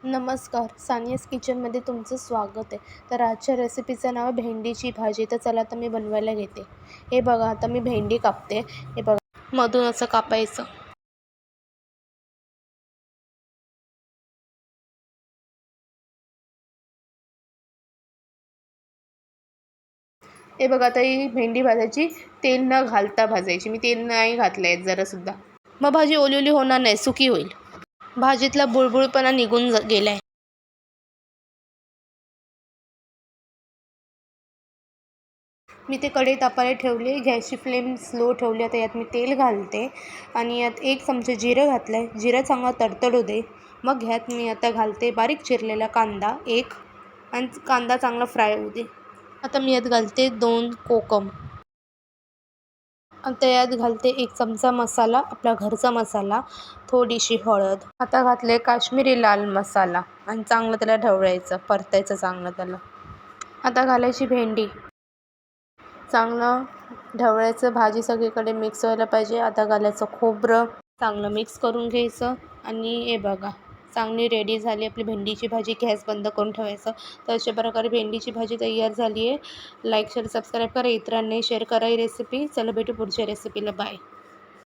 नमस्कार, सानियाज किचनमध्ये तुमचं स्वागत आहे. तर आजच्या रेसिपीचं नाव आहे भेंडीची भाजी. तर चला आता मी बनवायला घेते. हे बघा, आता मी भेंडी कापते. हे बघा, मधून असं कापायचं. हे बघा, आता ही भेंडी भाजायची. तेल न घालता भाजायची. मी तेल नाही घातलं आहे जरासुद्धा. मग भाजी ओली ओली होणार नाही, सुकी होईल. भाजीतला बुळबुळपणा निघून गेलाय. मी ते कढई तापायला ठेवली. गॅसची फ्लेम स्लो ठेवली. आता यात मी तेल घालते आणि यात 1 चमचा जिरं घातलं आहे. जिरं चांगला तडतडू दे. मग ह्यात मी आता घालते बारीक चिरलेला कांदा एक, आणि कांदा चांगला फ्राय होऊ दे. आता मी यात घालते 2 कोकम. आता यात घालते 1 चमचा मसाला, आपला घरचा मसाला, थोडीशी हळद. आता घातले काश्मीरी लाल मसाला आणि चांगलं त्याला ढवळायचं, परतायचं चांगलं त्याला. आता घालायची भेंडी. चांगलं ढवळायचं, भाजी सगळीकडे मिक्स व्हायला पाहिजे. आता घालायचं खोबरं, चांगलं मिक्स करून घ्यायचं. आणि हे बघा, चांगली रेडी झाली आपली भेंडीची भाजी. गॅस बंद करून ठेवायचं. तर अशा प्रकारे भेंडीची भाजी तयार झाली आहे. लाईक शेअर सबस्क्राईब करा, इतरांनाही शेअर करा ही रेसिपी. चला भेटू पुढच्या रेसिपीला. बाय.